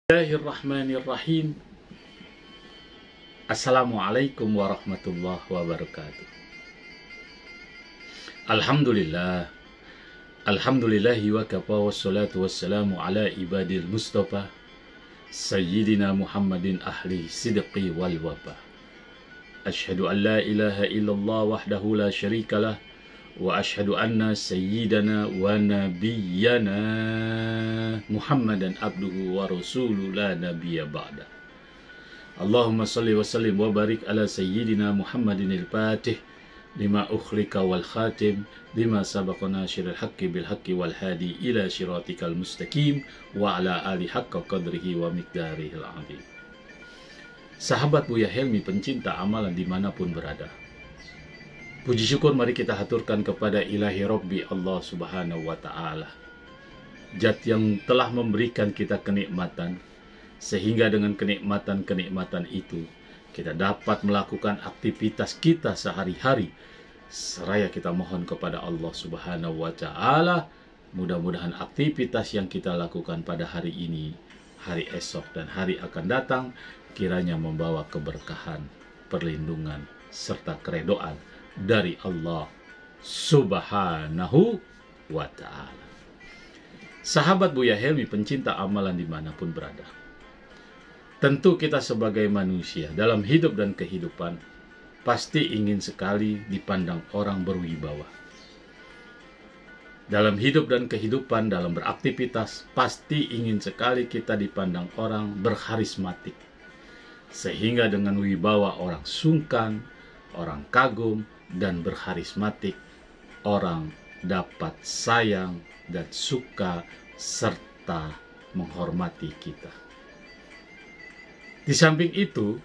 Bismillahirrahmanirrahim. Assalamualaikum warahmatullahi wabarakatuh. Alhamdulillah. Alhamdulillahi wa kafa wassalatu wassalamu ala ibadil mustafa Sayyidina Muhammadin ahli sidqi wal wafa. Ashhadu an la ilaha illallah wahdahu la syarikalah wa ashhadu anna sayyidana wa nabiyyana Muhammadan abduhu wa rasuluhu la nabiyya ba'da. Allahumma salli wa sallim wa barik ala sayyidina Muhammadin al-Fatih lima ukhlika wal khatim lima sabaqa nasiril haqqi bil haqqi wal hadi ila syiratikal mustaqim wa ala ali haqqa qadrihi wa miqdarihil azim. Sahabat Buya Helmi pencinta amalan dimanapun berada, puji syukur mari kita haturkan kepada ilahi Rabbi Allah subhanahu wa ta'ala, Zat yang telah memberikan kita kenikmatan, sehingga dengan kenikmatan-kenikmatan itu kita dapat melakukan aktivitas kita sehari-hari. Seraya kita mohon kepada Allah subhanahu wa ta'ala, mudah-mudahan aktivitas yang kita lakukan pada hari ini, hari esok, dan hari akan datang kiranya membawa keberkahan, perlindungan, serta keredoan dari Allah subhanahu wa ta'ala. Sahabat Buya Helmi pencinta amalan dimanapun berada, tentu kita sebagai manusia dalam hidup dan kehidupan pasti ingin sekali dipandang orang berwibawa. Dalam hidup dan kehidupan, dalam beraktivitas, pasti ingin sekali kita dipandang orang berkarismatik, sehingga dengan wibawa orang sungkan, orang kagum, dan berkarismatik, orang dapat sayang dan suka serta menghormati kita. Di samping itu,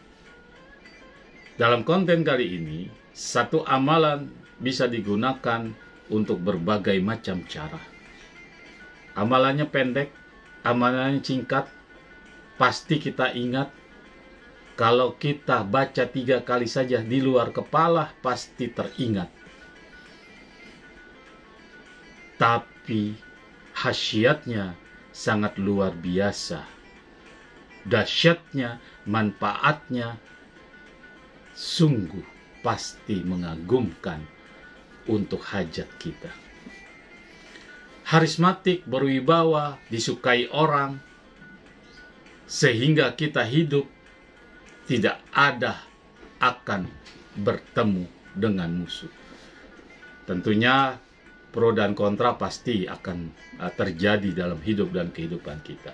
dalam konten kali ini, satu amalan bisa digunakan untuk berbagai macam cara. Amalannya pendek, amalannya singkat, pasti kita ingat. Kalau kita baca 3 kali saja di luar kepala, pasti teringat. Tapi khasiatnya sangat luar biasa. Dahsyatnya, manfaatnya sungguh pasti mengagumkan untuk hajat kita. Karismatik, berwibawa, disukai orang, sehingga kita hidup tidak ada akan bertemu dengan musuh. Tentunya pro dan kontra pasti akan terjadi dalam hidup dan kehidupan kita.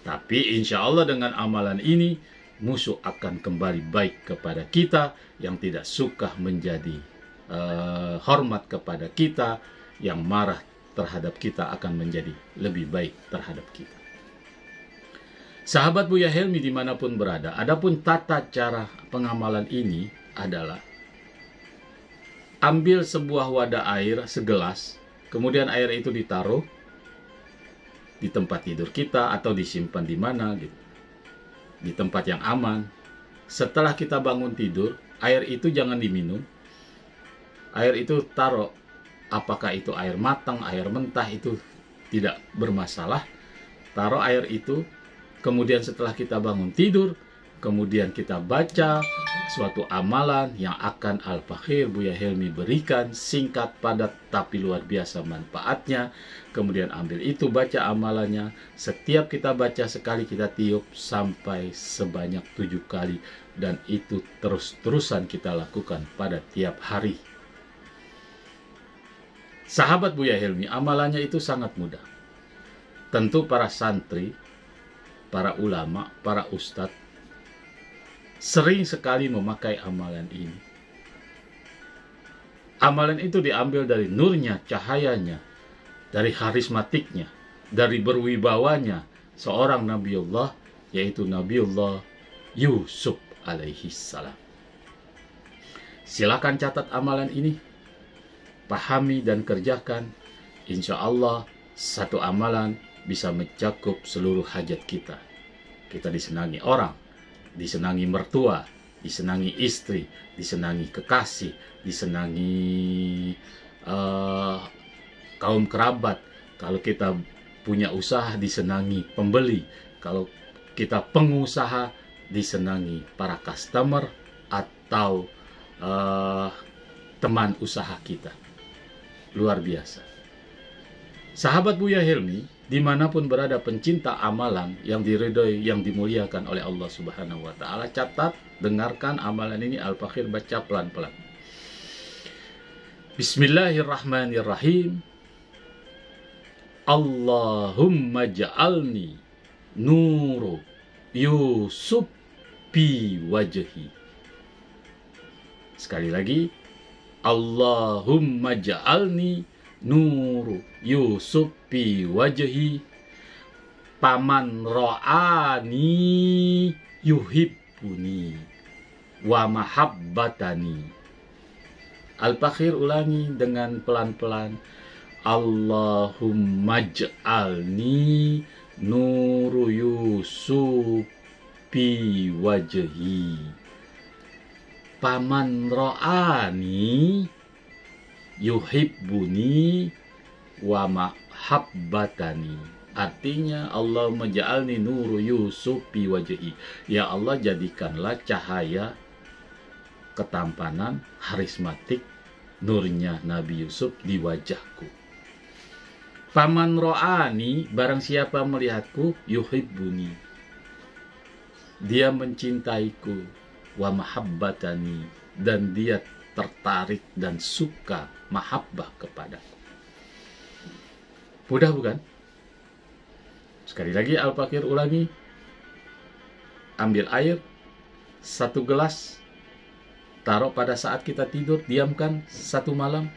Tapi insya Allah dengan amalan ini, musuh akan kembali baik kepada kita. Yang tidak suka menjadi hormat kepada kita, yang marah terhadap kita akan menjadi lebih baik terhadap kita. Sahabat Buya Helmi dimanapun berada, adapun tata cara pengamalan ini adalah ambil sebuah wadah air segelas, kemudian air itu ditaruh di tempat tidur kita atau disimpan di mana gitu, di tempat yang aman. Setelah kita bangun tidur, air itu jangan diminum. Air itu taruh, apakah itu air matang, air mentah, itu tidak bermasalah. Taruh air itu. Kemudian setelah kita bangun tidur, kemudian kita baca suatu amalan yang akan Al-Fakhir Buya Helmi berikan, singkat, padat, tapi luar biasa manfaatnya. Kemudian ambil itu, baca amalannya. Setiap kita baca sekali, kita tiup sampai sebanyak 7 kali. Dan itu terus-terusan kita lakukan pada tiap hari. Sahabat Buya Helmi, amalannya itu sangat mudah. Tentu para santri, para ulama, para ustadz sering sekali memakai amalan ini. Amalan itu diambil dari nurnya, cahayanya, dari karismatiknya, dari berwibawanya seorang Nabiullah, yaitu Nabiullah Yusuf alaihi salam. Silakan catat amalan ini, pahami dan kerjakan. Insya Allah satu amalan bisa mencakup seluruh hajat kita. Kita disenangi orang, disenangi mertua, disenangi istri, disenangi kekasih, disenangi kaum kerabat. Kalau kita punya usaha, disenangi pembeli. Kalau kita pengusaha disenangi para customer atau teman usaha kita. Luar biasa. Sahabat Buya Helmi, dimanapun berada pencinta amalan yang diridhoi, yang dimuliakan oleh Allah Subhanahu wa Ta'ala, catat, dengarkan amalan ini. Al-Fakhir baca pelan-pelan. Bismillahirrahmanirrahim. Allahumma ja'alni nuru Yusuf fi wajhi. Sekali lagi, Allahumma ja'alni nuru Yusuf fi wajhi, paman ro'ani yuhibbuni wa mahabbatani. Al-Fakhir ulangi dengan pelan-pelan. Allahumma ja'alni nuru Yusuf fi wajhi, paman ro'ani yuhibbuni wa mahabbatani. Artinya, Allahumma ja'alni nuru Yusuf fi wajhi. Ya Allah, jadikanlah cahaya ketampanan, harismatik, nurnya Nabi Yusuf di wajahku. Paman ro'ani, barang siapa melihatku, yuhibbuni, dia mencintaiku, wa mahabbatani, dan dia tertarik dan suka mahabbah kepadaku. Mudah bukan? Sekali lagi Al-Fakhir ulangi. Ambil air 1 gelas, taruh pada saat kita tidur, diamkan 1 malam.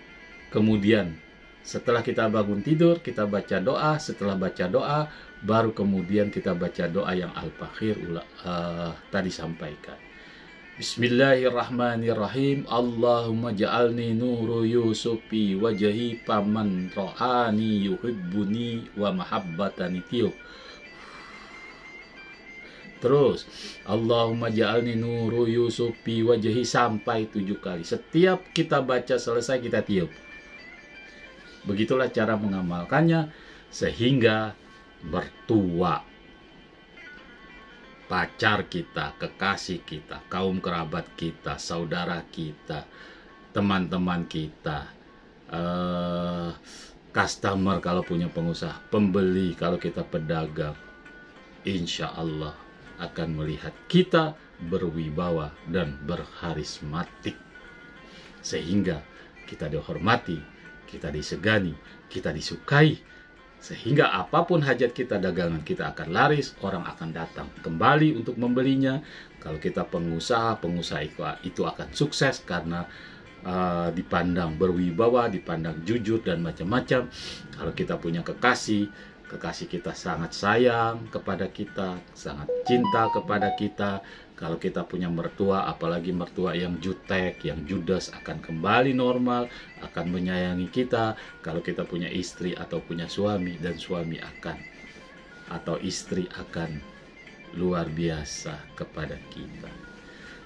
Kemudian setelah kita bangun tidur, kita baca doa. Setelah baca doa, baru kemudian kita baca doa yang Al-Fakhir tadi sampaikan. Bismillahirrahmanirrahim. Allahumma ja'alni nuru Yusuf fi wajhi, paman ro'ani yuhibbuni wa mahabbatani. Tiup. Terus, Allahumma ja'alni nuru Yusuf fi wajhi sampai 7 kali. Setiap kita baca selesai, kita tiup. Begitulah cara mengamalkannya, sehingga mertua, pacar kita, kekasih kita, kaum kerabat kita, saudara kita, teman-teman kita, customer kalau punya pengusaha, pembeli kalau kita pedagang, insya Allah akan melihat kita berwibawa dan berharismatik, sehingga kita dihormati, kita disegani, kita disukai, sehingga apapun hajat kita, dagangan kita akan laris, orang akan datang kembali untuk membelinya. Kalau kita pengusaha itu akan sukses karena dipandang berwibawa, dipandang jujur dan macam-macam. Kalau kita punya kekasih kita sangat sayang kepada kita, sangat cinta kepada kita. Kalau kita punya mertua, apalagi mertua yang jutek, yang judes, akan kembali normal, akan menyayangi kita. Kalau kita punya istri atau punya suami, dan suami akan, atau istri akan luar biasa kepada kita.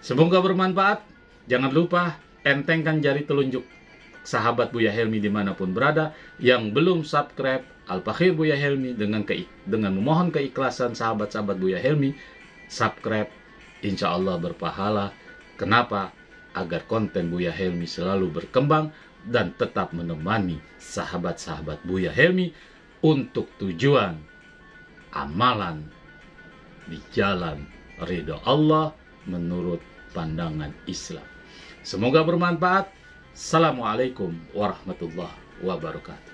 Semoga bermanfaat. Jangan lupa entengkan jari telunjuk sahabat Buya Helmi dimanapun berada. Yang belum subscribe Al-Fakhir Buya Helmi, dengan memohon keikhlasan sahabat-sahabat Buya Helmi, subscribe. Insya Allah berpahala. Kenapa? Agar konten Buya Helmi selalu berkembang dan tetap menemani sahabat-sahabat Buya Helmi untuk tujuan amalan di jalan ridho Allah menurut pandangan Islam. Semoga bermanfaat. Assalamualaikum warahmatullahi wabarakatuh.